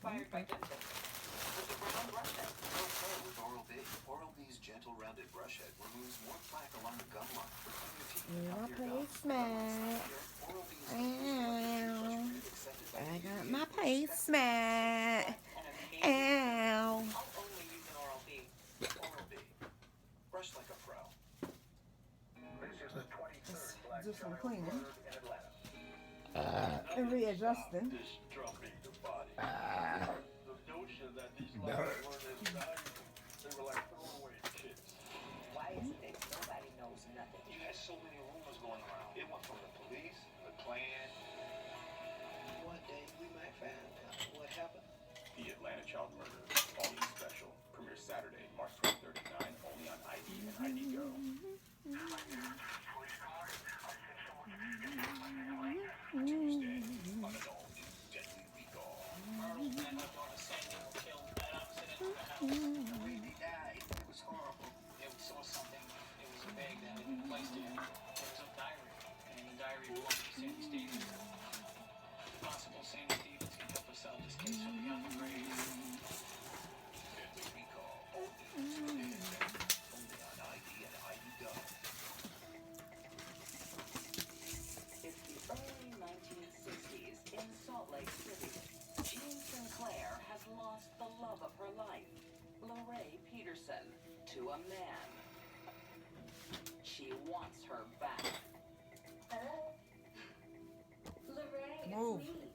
inspired by dentists. With the brown brush head. With Oral-B. Oral-B's gentle rounded brush head removes more plaque along the gum line for cleaner teeth and My healthier gums. placement. Oral-B's Ow. I got my placement. Ow. I'll only use an Oral-B. Oral-B. Brush like a pro. This is the 23rd Black Do some Child cleaning. murdered in Atlanta. And readjusting. Disrupting the body. The notion that these lives weren't as valuable, they were like throwaway kids. Why is it that nobody knows nothing? You had so many rumors going around. It went from the police, the Klan. One day we might find out what happened. The Atlanta Child Murder All-New Special premieres Saturday, March 23rd at 9, only on ID and ID Go. Tuesday, on an all-new Deadly Recall. Arnold met up on a Sandy killed right opposite end of the house. The way they died, it was horrible. They saw something. It was a bag that had been placed in. It was a diary. And the diary belonged to Sandy Stevens. Possible Sandy Stevens can help us solve this case from beyond the grave. Deadly Recall, all-new Tuesday at 7, only on ID and ID Go. It's the early 1960s in Salt Lake City. Jean Sinclair has lost the love of her life, Lorraine Peterson, to a man. She wants her back. Hello? Lorraine, Move. it's me.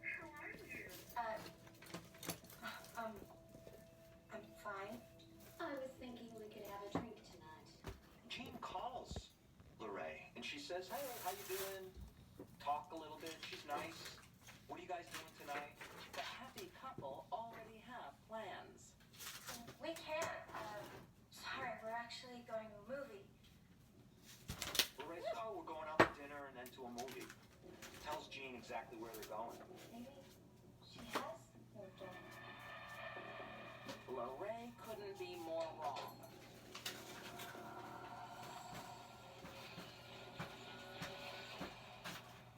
How are you? I'm fine. I was thinking we could have a drink tonight. Jean calls Lorraine, and she says, "Hey, how you doing?" Talk a little bit. She's nice. What are you guys doing tonight? The happy couple already have plans. We can't. Sorry, we're actually going to a movie. Lorraine says, "Oh, we're going out to dinner and then to a movie." Tells Jean exactly where they're going. Maybe she has moved on. Lorraine couldn't be more wrong.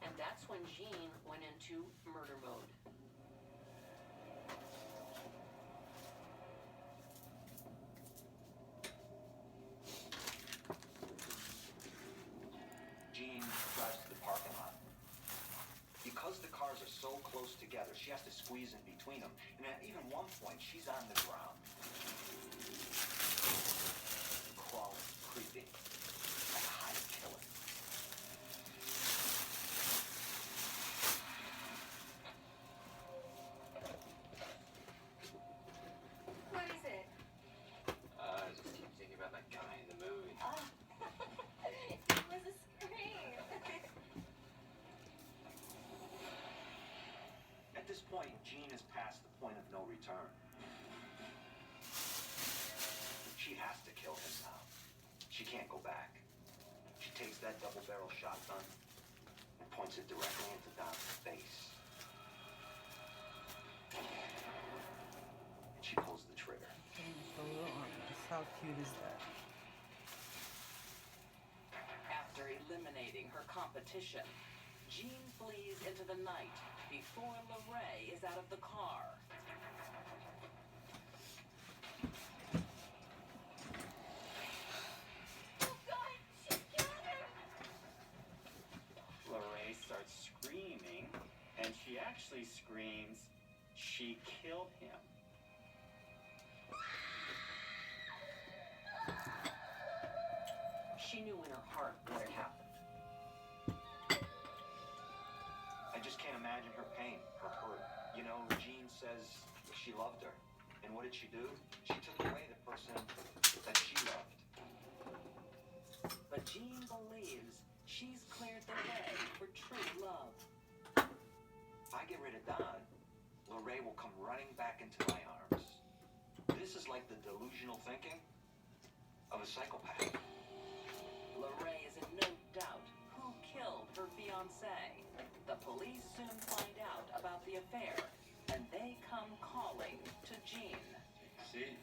And that's when Jean went into murder mode. Jean drives to the parking lot. Because the cars are so close together, she has to squeeze in between them. And at even one point, she's on the ground. Crawling, creeping, like a hired killer. What is it? I just keep thinking about that guy in the movie. It was a scream. At this point, Jean is past the point of no return. She has to kill him now. She can't go back. She takes that double-barrel shotgun and points it directly into Don's face. And she pulls the trigger. The little arms. How cute is that? After eliminating her competition, Jean flees into the night before Lorraine is out of the car. Oh God, she killed her. Lorraine starts screaming, and she actually screams, "She killed him." She knew in her heart what had happened. I just can't imagine her pain, her hurt. You know, Jean says she loved her. And what did she do? She took away the person that she loved. But Jean believes she's cleared the way for true love. If I get rid of Don, Lorraine will come running back into my arms. This is like the delusional thinking of a psychopath. Lorraine is in no doubt who killed her fiancé. The police soon find out about the affair, and they come calling to Jean. See?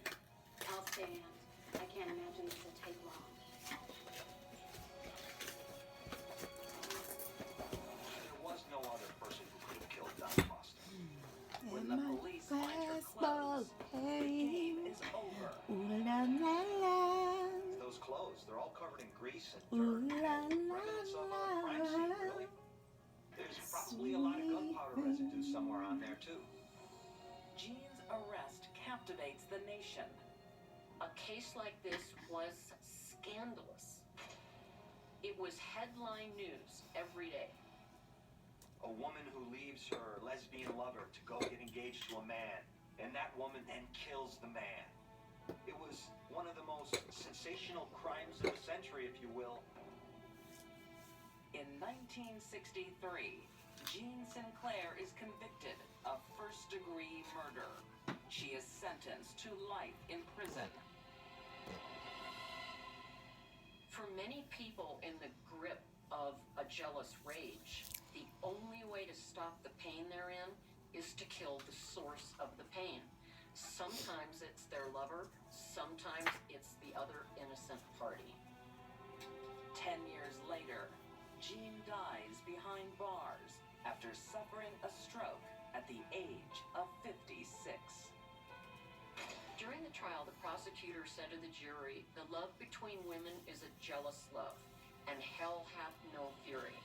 I'll stand. I can't imagine this will take long. There was no other person who could have killed Don Foster. When the police recent Ooh dirt la and la remnants of a la. crime scene, really. There's probably a lot of gunpowder residue somewhere on there, too. Jean's arrest captivates the nation. A case like this was scandalous. It was headline news every day. A woman who leaves her lesbian lover to go get engaged to a man, and that woman then kills the man. It was one of the most sensational crimes of the century, if you will. In 1963, Jean Sinclair is convicted of first-degree murder. She is sentenced to life in prison. For many people in the grip of a jealous rage, the only way to stop the pain they're in is to kill the source of the pain. Sometimes it's their lover, sometimes it's the other innocent party. 10 years later, Jean dies behind bars after suffering a stroke at the age of 56. During the trial, the prosecutor said to the jury, "The love between women is a jealous love, and hell hath no fury."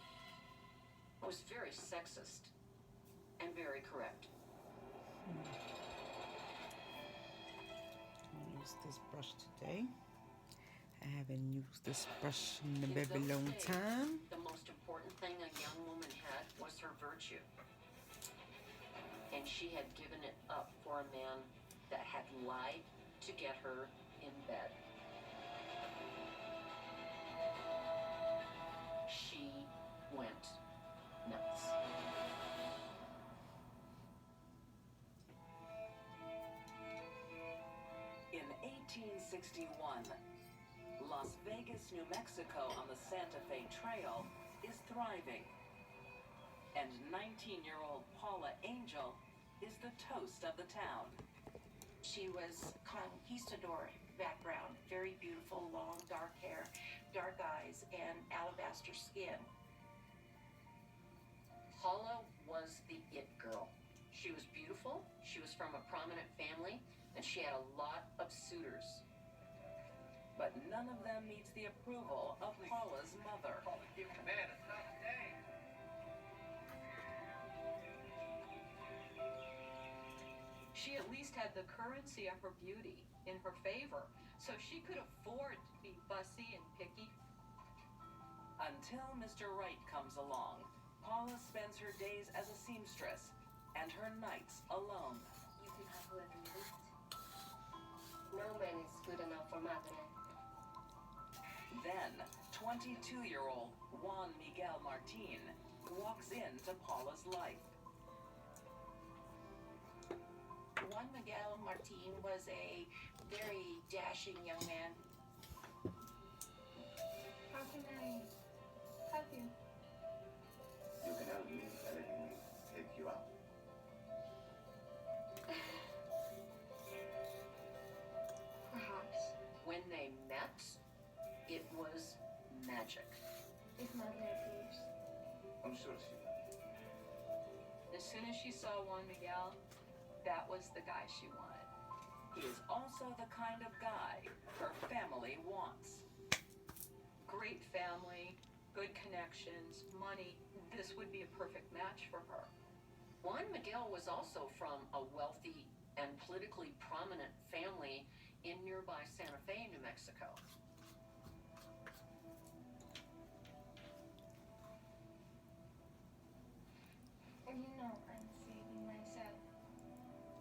It was very sexist and very correct. I'll use this brush today. I haven't used this brush in a In very those long days, time. The most important thing a young woman had was her virtue. And she had given it up for a man that had lied to get her in bed. She went nuts. In 1861, Las Vegas, New Mexico on the Santa Fe Trail is thriving. And 19-year-old Paula Angel is the toast of the town. She was conquistador background, very beautiful, long, dark hair, dark eyes, and alabaster skin. Paula was the it girl. She was beautiful, she was from a prominent family, and she had a lot of suitors. But none of them meets the approval of Paula's mother. Give a man a tough day. She at least had the currency of her beauty in her favor, so she could afford to be fussy and picky. Until Mr. Right comes along, Paula spends her days as a seamstress and her nights alone. You can have whoever you want. No man is good enough for Madeleine. Then, 22-year-old Juan Miguel Martin walks into Paula's life. Juan Miguel Martin was a very dashing young man. How can I help you? You can help me by letting me take you out. Perhaps. When they met, it was magic. If Madeleine approves. I'm sure she will. As soon as she saw Juan Miguel, that was the guy she wanted. He is also the kind of guy her family wants. Great family, good connections, money. This would be a perfect match for her. Juan Miguel was also from a wealthy and politically prominent family in nearby Santa Fe, New Mexico. And you know I'm saving myself.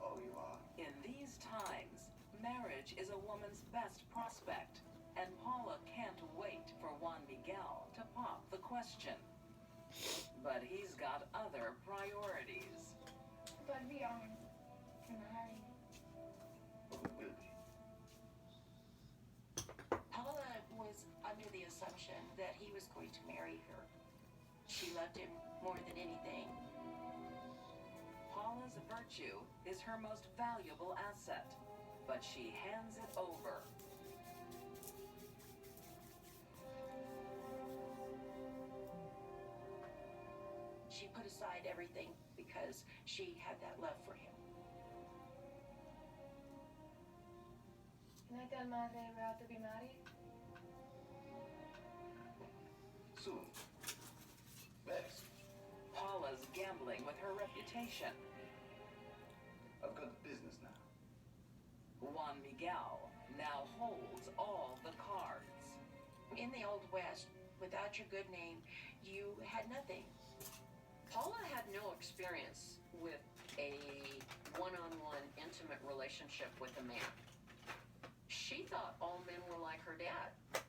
Oh, you are? In these times, marriage is a woman's best prospect, and Paula can't wait for Juan Miguel to pop the question. But he's got other priorities. But we aren't married. But we will be. Paula was under the assumption that he was going to marry her. She loved him more than anything. Paula's virtue is her most valuable asset, but she hands it over. She put aside everything because she had that love for him. Can I tell Madeleine we're out to be married? Soon. Best. Paula's gambling with her reputation. I've got business now. Juan Miguel now holds all the cards. In the Old West, without your good name, you had nothing. Paula had no experience with a one-on-one intimate relationship with a man. She thought all men were like her dad.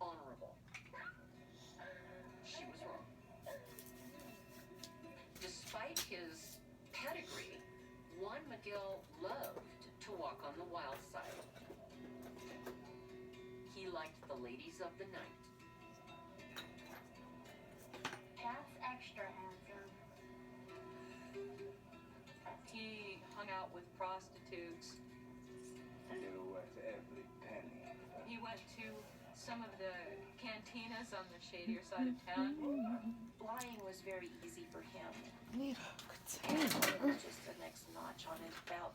Honorable. She was wrong. Despite his pedigree, Juan Miguel loved to walk on the wild side. He liked the ladies of the night. That's extra handsome. He hung out with prostitutes. Never worth every penny. He went to some of the cantinas on the shadier side of town. Lying was very easy for him. Need a And container. it was just the next notch on his belt.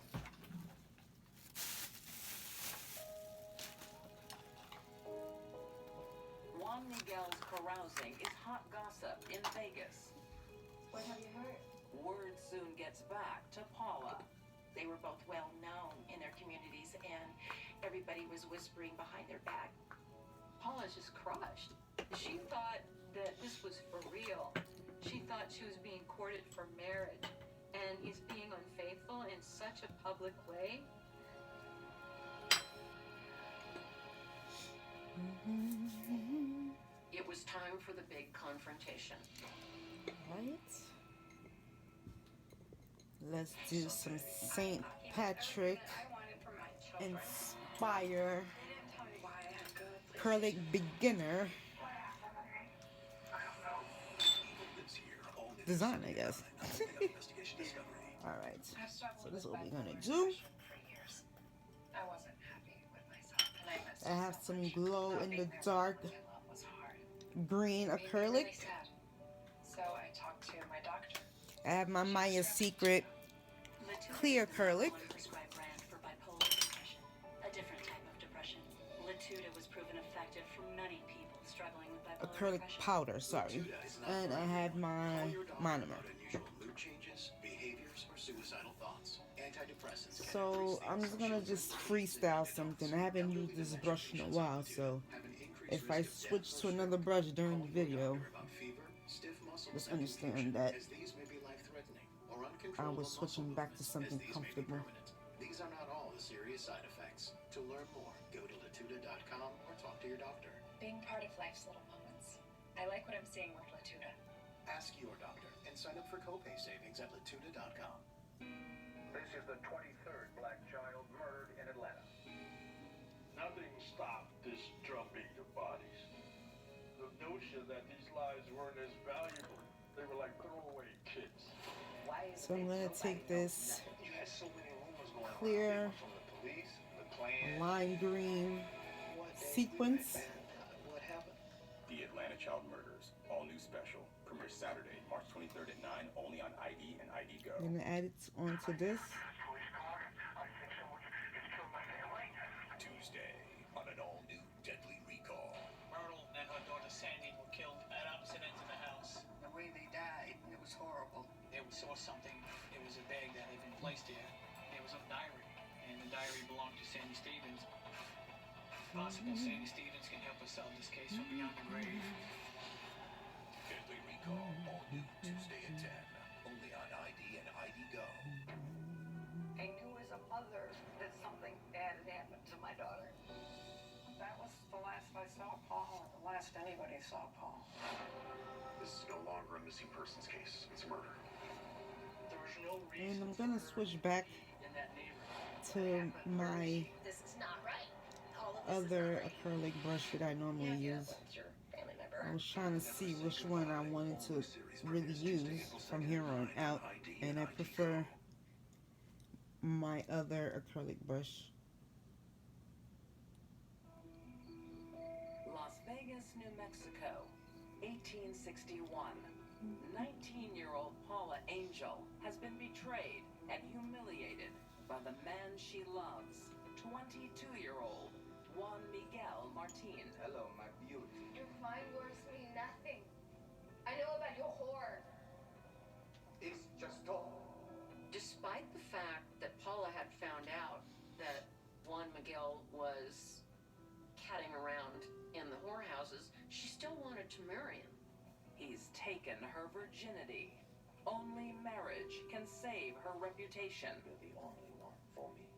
Juan Miguel's carousing is hot gossip in Vegas. What have you heard? Word soon gets back to Paula. They were both well known in their communities, and everybody was whispering behind their back. Paula's just crushed. She thought that this was for real. She thought she was being courted for marriage, and he's being unfaithful in such a public way. It was time for the big confrontation. Right. Let's do some St. Patrick inspire acrylic beginner design, I guess. Alright, so this is what we're gonna do. I have some glow in the dark green acrylic. So I talked to my doctor. I have my Maya Secret clear acrylic. Prescribed brand for bipolar depression, a different type of depression. Latuda was proven effective for many people struggling with bipolar Acrylic depression. powder, sorry. And I have my monomer. Unusual mood changes, behaviors, or suicidal thoughts. Antidepressants can So increase I'm just gonna just freestyle something. I haven't used this brush in a while, so if I switch to another brush during the video, just understand that I was switching back to something comfortable. These are not all the serious side effects. To learn more, go to Latuda.com or talk to your doctor. Being part of life's little moments. I like what I'm seeing with Latuda. Ask your doctor and sign up for copay savings at Latuda.com. This is the 23rd black child murdered in Atlanta. Nothing stopped this drumbeat of bodies. The notion that these lives weren't as valuable, they were like throwaway kids. So I'm gonna take this You had so many rumors going around. clear From the police, the Klan. lime green What day sequence. did it happen? What happened? The Atlanta Child Murders, all new special, premieres Saturday, March 23rd at 9, only on ID and ID Go. I'm gonna add it onto this. Tuesday, on an all-new Deadly Recall. Myrtle and her daughter Sandy were killed at opposite ends of the house. The way they died, it was horrible. They saw something. It was a bag that had been placed there. It was a diary, and the diary belonged to Sandy Stevens. Possible Sandy Stevens can help us solve this case from beyond the grave. Deadly Recall, all new Tuesday at 10. Only on ID and ID Go. I knew as a mother that something bad had happened to my daughter. That was the last I saw Paul, and the last anybody saw Paul. This is no longer a missing persons case. It's murder. There was no And reason I'm gonna switch back in that neighborhood. to my This is not right. All of this other is not right. acrylic brush that I normally use. It's your family member. I was trying to see which one I wanted to really use from here on out, and I prefer my other acrylic brush. Las Vegas, New Mexico, 1861. 19-year-old Paula Angel has been betrayed and humiliated by the man she loves, 22-year-old Juan Miguel Martin. Hello, my beauty. Your fine words mean nothing. was catting around in the whorehouses, she still wanted to marry him. He's taken her virginity. Only marriage can save her reputation. You're the only one for me.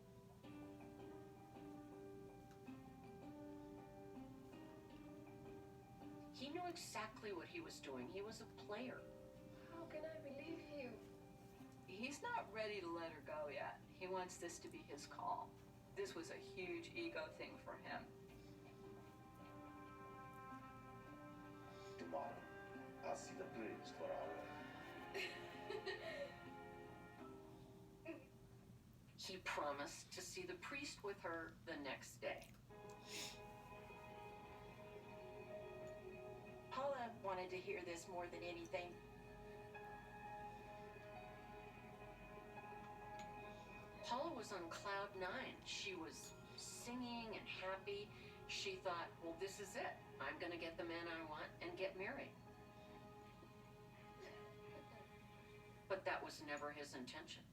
He knew exactly what he was doing. He was a player. How can I believe you? He's not ready to let her go yet. He wants this to be his call. This was a huge ego thing for him. Tomorrow, I'll see the priest for our wedding. He promised to see the priest with her the next day. Paula wanted to hear this more than anything. Paula was on cloud nine. She was singing and happy. She thought, well, this is it. I'm going to get the man I want and get married. But that was never his intention.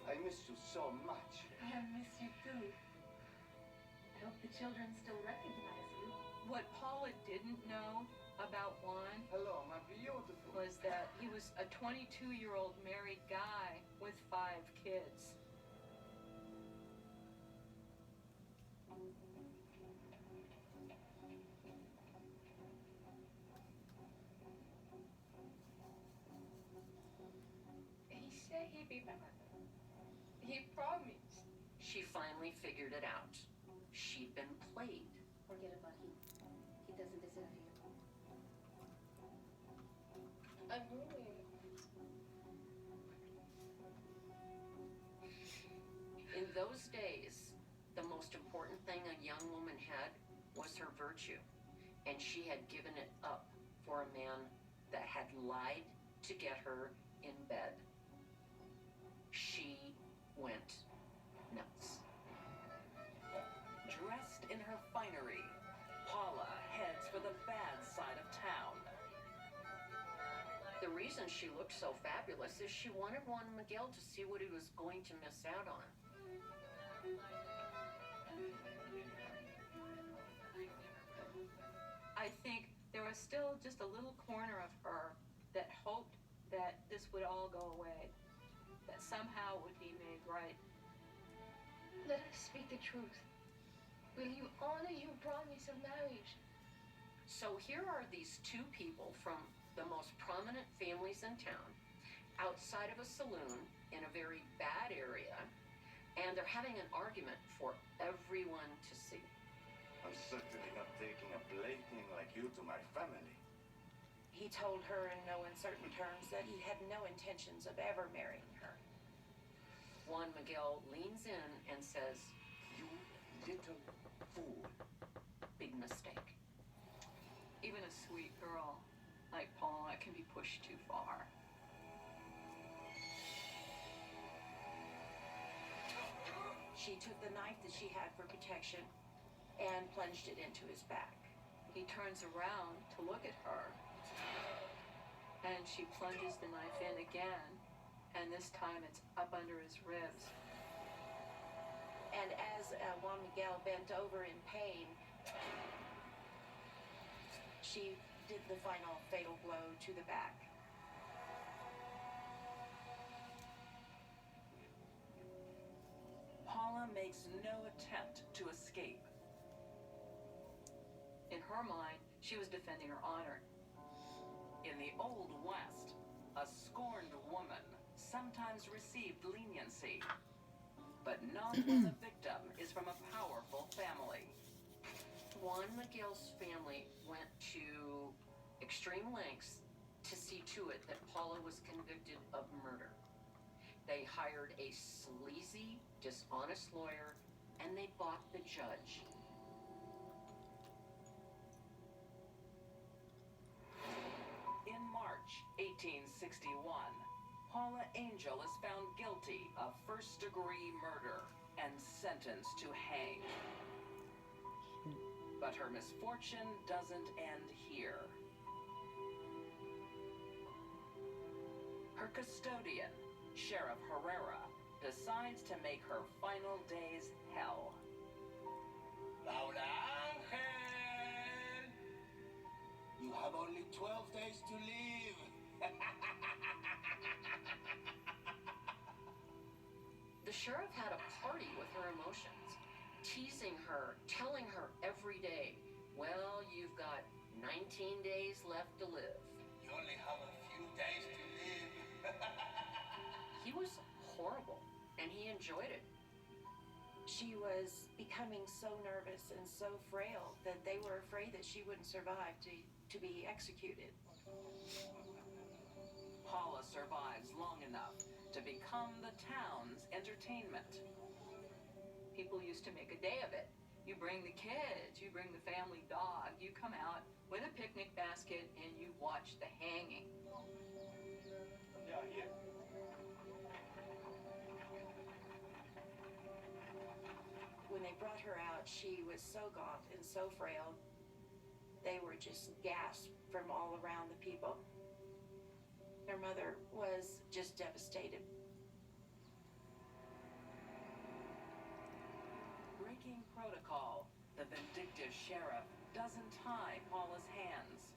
I miss you so much. I miss you too. I hope the children still recognize you. What Paula didn't know about Juan Hello, my beautiful. was that he was a 22-year-old married guy with 5 kids. He said he'd be back. He promised. She finally figured it out. She'd been played. Forget about him. He doesn't deserve you. I'm ruined. In those days, the most important thing a young woman had was her virtue. And she had given it up for a man that had lied to get her in bed. She went nuts. Dressed in her finery, Paula heads for the bad side of town. The reason she looked so fabulous is she wanted Juan Miguel to see what he was going to miss out on. I think there was still just a little corner of her that hoped that this would all go away, that somehow it would be made right. Let us speak the truth. Will you honor your promise of marriage? So here are these two people from the most prominent families in town, outside of a saloon in a very bad area, and they're having an argument for everyone to see. I'm certainly not taking a plaything like you to my family. He told her in no uncertain terms that he had no intentions of ever marrying her. Juan Miguel leans in and says, You little fool. big mistake. Even a sweet girl like Paula can be pushed too far. She took the knife that she had for protection and plunged it into his back. He turns around to look at her, and she plunges the knife in again, and this time it's up under his ribs. And as Juan Miguel bent over in pain, she did the final fatal blow to the back. Paula makes no attempt to escape. In her mind, she was defending her honor. In the Old West, a scorned woman sometimes received leniency, but not when the victim is from a powerful family. Juan Miguel's family went to extreme lengths to see to it that Paula was convicted of murder. They hired a sleazy, dishonest lawyer, and they bought the judge. In March 1861, Paula Angel is found guilty of first-degree murder and sentenced to hang. But her misfortune doesn't end here. Her custodian, Sheriff Herrera, decides to make her final days hell. Laura Angel! You have only 12 days to live. The sheriff had a party with her emotions, teasing her, telling her every day, well, you've got 19 days left to live. You only have a few days to live. He was horrible, and he enjoyed it. She was becoming so nervous and so frail that they were afraid that she wouldn't survive to be executed. Paula survives long enough to become the town's entertainment. People used to make a day of it. You bring the kids, you bring the family dog, you come out with a picnic basket and you watch the hanging. Yeah, here. When they brought her out, she was so gaunt and so frail. They were just gasped from all around the people. Her mother was just devastated. Breaking protocol, the vindictive sheriff doesn't tie Paula's hands.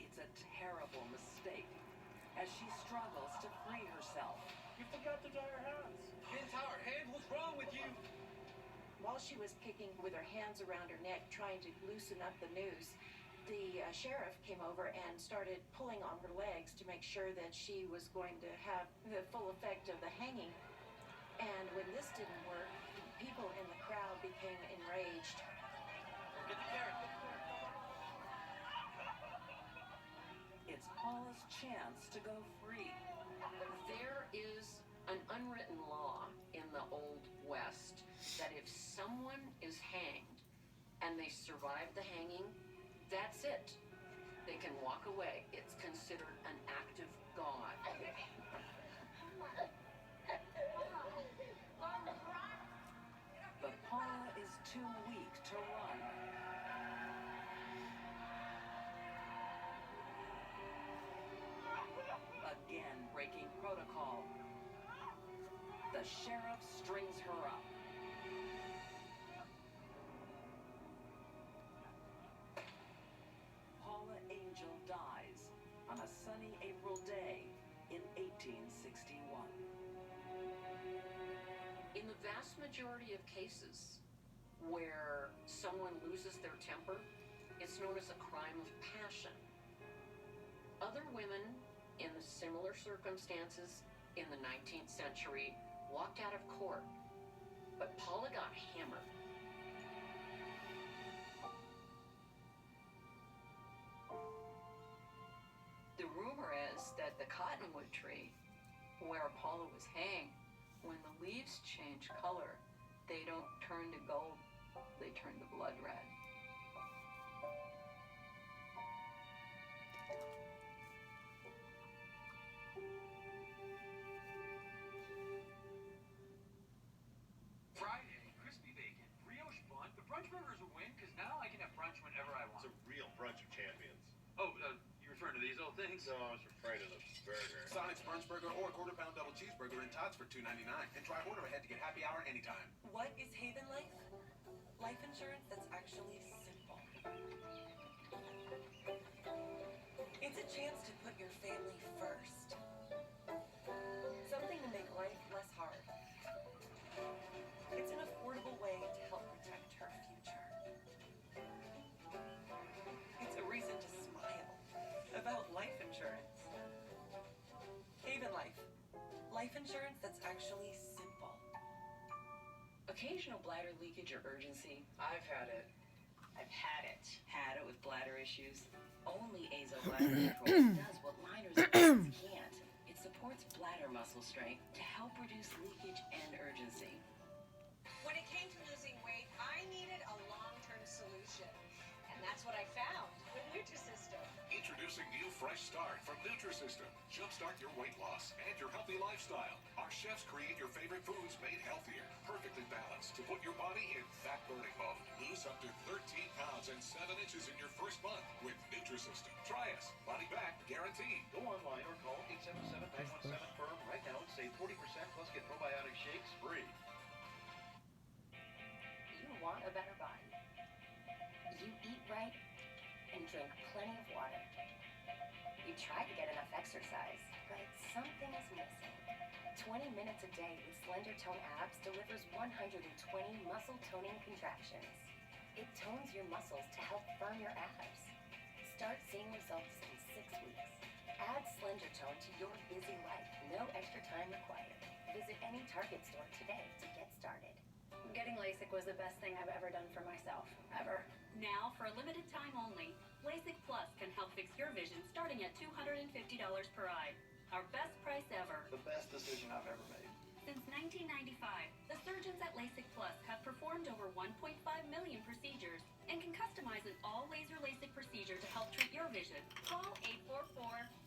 It's a terrible mistake as she struggles to free herself. You forgot to tie her hands. Didn't tie her hands? What's wrong with you? While she was kicking with her hands around her neck, trying to loosen up the noose, the sheriff came over and started pulling on her legs to make sure that she was going to have the full effect of the hanging. And when this didn't work, people in the crowd became enraged. Get the carrot. It's Paula's chance to go free. There is an unwritten law in the Old West that if someone is hanged and they survive the hanging, that's it. They can walk away. It's considered an act of God. But Paula is too weak to run. Again breaking protocol. The sheriff strings her up. Paula Angel dies on a sunny April day in 1861. In the vast majority of cases where someone loses their temper, it's known as a crime of passion. Other women in the similar circumstances in the 19th century walked out of court, but Paula got hammered. The rumor is that the cottonwood tree, where Paula was hanged, when the leaves change color, they don't turn to gold, they turn to blood red. Friday, crispy bacon, brioche bun. The brunch burger is a win because now I can have brunch whenever I want. It's a real brunch of champions. Oh, you referring to these old things? No, I was referring to the burger. Sonic's Brunch Burger or quarter-pound double cheeseburger in Tots for $2.99. And try order ahead to get happy hour anytime. What is Haven Life? Life insurance that's actually simple. It's a chance to put your family first. Something to make life less hard. It's an affordable way to help protect her future. It's a reason to smile about life insurance. Haven Life. Life insurance that's actually simple. Occasional bladder leakage or urgency. I've had it. I've had it. Had it with bladder issues. Only Azo Bladder Control does what liners and pads can't. It supports bladder muscle strength to help reduce leakage and urgency. When it came to losing weight, I needed a long-term solution. And that's what I found with Nutrisystem. Introducing new Fresh Start from Nutrisystem. Jumpstart your weight loss and your healthy lifestyle. Our chefs create your favorite foods made healthier, perfectly balanced to put your body in fat burning mode. Lose up to 13 pounds and 7 inches in your first month with Nutrisystem. Try us. Money back guaranteed. drink plenty of water. You try to get enough exercise, but something is missing. 20 minutes a day with Slender Tone Abs delivers 120 muscle toning contractions. It tones your muscles to help firm your abs. Start seeing results in 6 weeks. Add Slender Tone to your busy life. No extra time required. Visit any Target store today to get started. Getting LASIK was the best thing I've ever done for myself, ever. Now, for a limited time only, LASIK Plus can help fix your vision starting at $250 per eye. Our best price ever. The best decision I've ever made. Since 1995, the surgeons at LASIK Plus have performed over 1.5 million procedures and can customize an all-laser LASIK procedure to help treat your vision. Call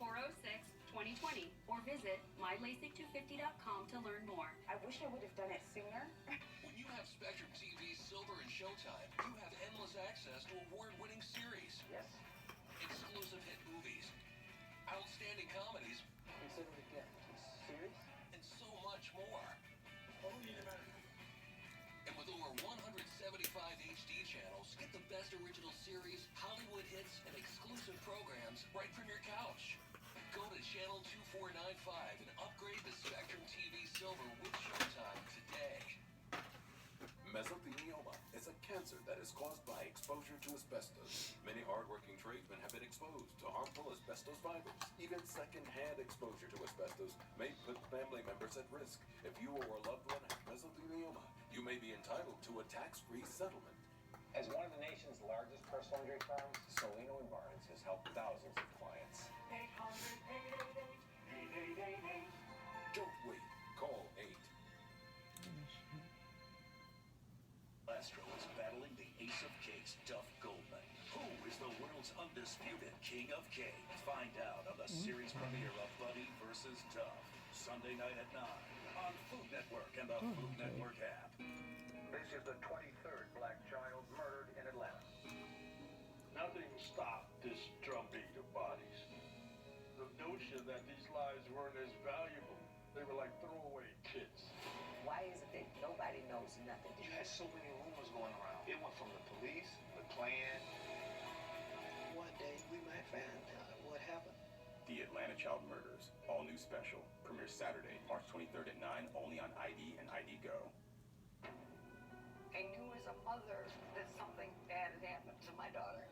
844-406-2020 or visit mylasik250.com to learn more. I wish I would have done it sooner. When you have Spectrum TV, Silver, and Showtime, you have endless access to award-winning series. Yes. Exclusive hit movies, outstanding comedies, Consider it a gift. Serious? and so much more. And with over 175 HD channels, get the best original series, Hollywood hits, and exclusive programs right from your couch. Go to channel 2495 and upgrade to Spectrum TV Silver with Showtime today. Mesothelioma is a cancer that is caused by exposure to asbestos. Many hardworking tradesmen have been exposed to harmful asbestos fibers. Even second-hand exposure to asbestos may put family members at risk. If you or a loved one have mesothelioma, you may be entitled to a tax-free settlement. As one of the nation's largest personal injury firms, Solino & Barnes has helped thousands of clients. 800-888-8888. Don't wait. Call 8. Astro is battling the ace of cakes, Duff Goldman. Who is the world's undisputed king of cake? Find out on the series premiere of Buddy vs. Duff. Sunday night at 9 on Food Network and the Food Network app. This is the 23rd black child murdered in Atlanta. Nothing stopped this drumbeat of bodies. The notion that these lives weren't as valuable, they were like throwaway kids. Why is it that nobody knows nothing? You had so many rumors going around. It went from the police, the Klan. One day we might find out what happened. The Atlanta Child Murders, all new special, premieres Saturday, March 23rd at 9, only on ID and ID Go. I knew as a mother that something bad had happened to my daughter.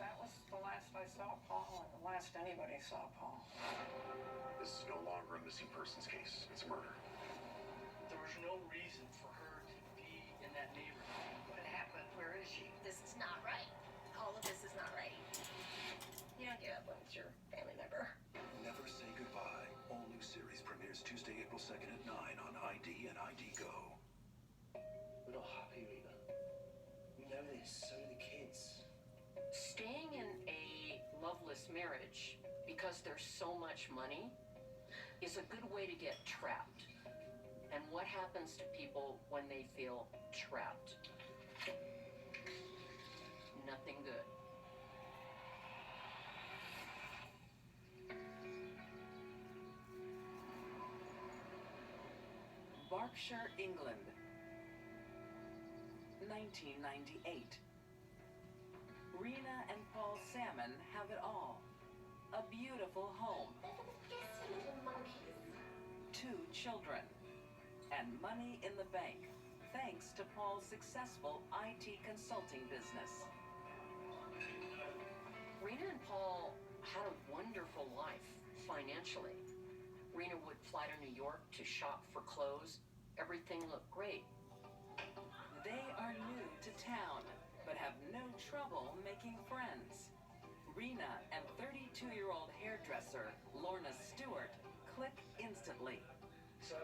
That was the last I saw Paul and the last anybody saw Paul. This is no longer a missing persons case. It's murder. There was no reason for her to be in that neighborhood. What happened? Where is she? This is not right. All of this is not right. You don't get up when it's your family member. Never Say Goodbye. All new series premieres Tuesday, April 2nd at 9 on ID and ID Go. We're not happy, Rita. We know this, so do the kids. Staying in a loveless marriage because there's so much money is a good way to get trapped. And what happens to people when they feel trapped? Nothing good. Berkshire, England, 1998. Rena and Paul Salmon have it all. A beautiful home. 2 children. And money in the bank, thanks to Paul's successful IT consulting business. Rena and Paul had a wonderful life financially. Rena would fly to New York to shop for clothes. Everything looked great. They are new to town, but have no trouble making friends. Rena and 32-year-old hairdresser Lorna Stewart click instantly. So,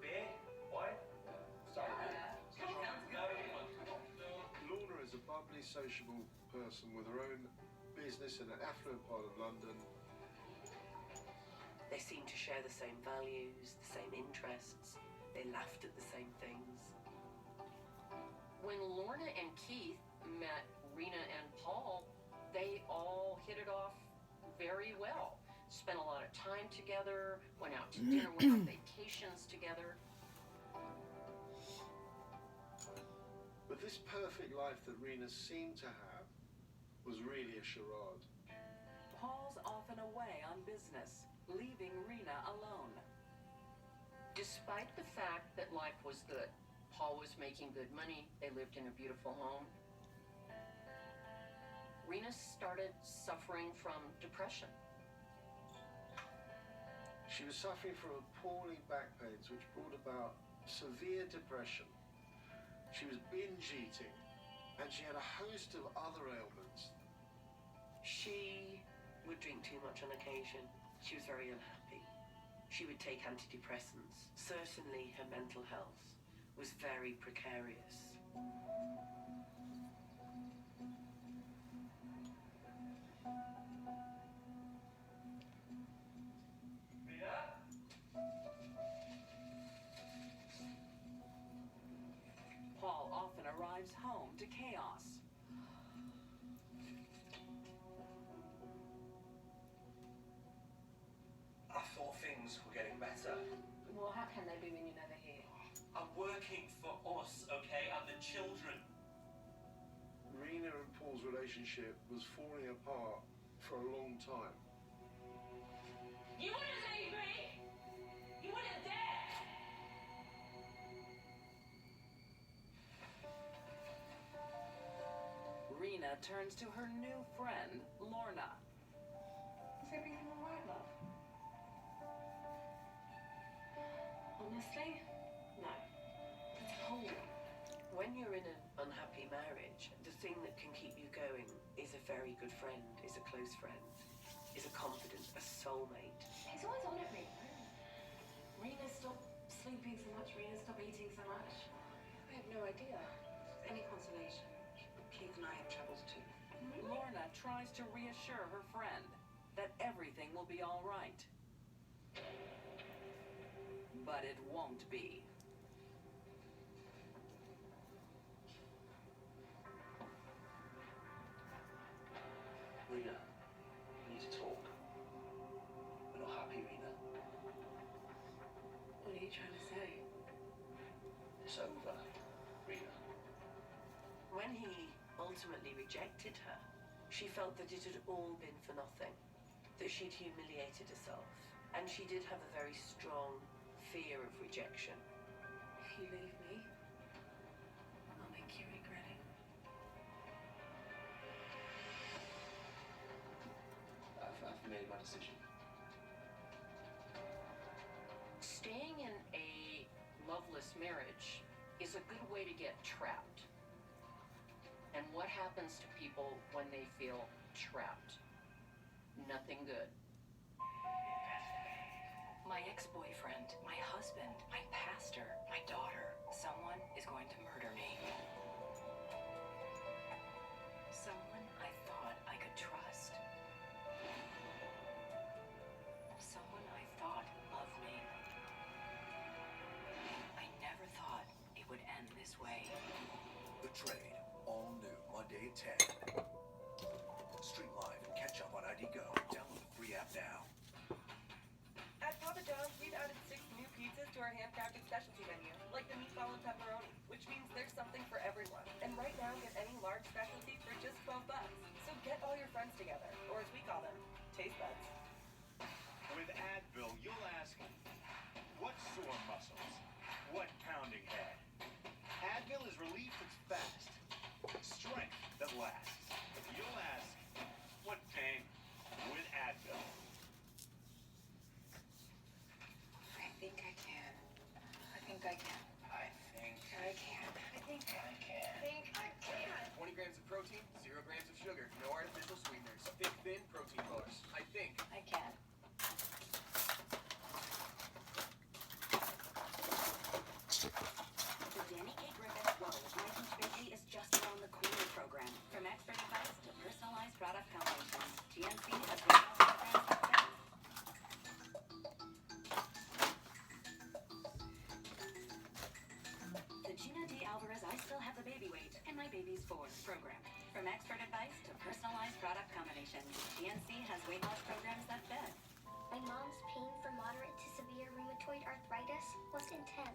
beer, wine, Lorna is a bubbly, sociable person with her own business in an affluent part of London. They seem to share the same values, the same interests. They laughed at the same things. When Lorna and Keith met Rena and Paul, they all hit it off very well. Spent a lot of time together, went out to dinner, went on vacations together. But this perfect life that Rena seemed to have was really a charade. Paul's often away on business, leaving Rena alone. Despite the fact that life was good, Paul was making good money, they lived in a beautiful home, Rena started suffering from depression. She was suffering from appalling back pains, which brought about severe depression. She was binge eating, and she had a host of other ailments. She would drink too much on occasion. She was very unhappy. She would take antidepressants. Certainly her mental health was very precarious. Paul often arrives home to chaos. I thought things were getting better. Well, how can they be when you're never here? I'm working for us, okay? And the children. Rena and Paul's relationship was falling apart for a long time. You wouldn't leave me! You wouldn't dare! Rena turns to her new friend, Lorna. Is everything alright, love? Honestly, no. It's whole. When you're in an unhappy marriage, the thing that can keep you going is a very good friend, is a close friend, is a confidant, a soulmate. He's always on at me. Rena, stop sleeping so much. Rena, stop eating so much. I have no idea. Any consolation. Keith and I have troubles too. Lorna tries to reassure her friend that everything will be all right. But it won't be. Rena, we need to talk. We're not happy, Rena. What are you trying to say? It's over, Rena. When he ultimately rejected her, she felt that it had all been for nothing, that she'd humiliated herself, and she did have a very strong fear of rejection. If you leave me, I'll make you regret it. I've made my decision. Staying in a loveless marriage is a good way to get trapped. And what happens to people when they feel trapped? Nothing good. My ex-boyfriend, my husband, my pastor, my daughter. Someone is going to murder me. Someone I thought I could trust. Someone I thought loved me. I never thought it would end this way. The Trade, all new Monday at 10. Stream live and catch up on ID Go. Download the free app now. At Papa John's, we've added 6 new pizzas to our handcrafted specialty menu, like the meatball and pepperoni, which means there's something for everyone. And right now, get any large specialty for just $12. So get all your friends together, or as we call them, taste buds. With Advil, you'll ask, what sore muscles? What pounding head? Advil is relief that's fast, strength that lasts. You'll ask, what pain? With Advil. I think I can. I think I can. I think I can. I think I can. I think I can. 20 grams of protein, 0 grams of sugar, no artificial sweeteners, thick, thin protein bars. I think. I can. The Danny K. Griffith Whoa, My Teach Bakery is just around the corner program. From expert advice to personalized product combinations, GNC has weight loss programs that fit. The Gina D. Alvarez I Still Have the Baby Weight and My Baby's 4 program. From expert advice to personalized product combinations, GNC has weight loss programs that fit. My mom's pain from moderate to severe rheumatoid arthritis was intense.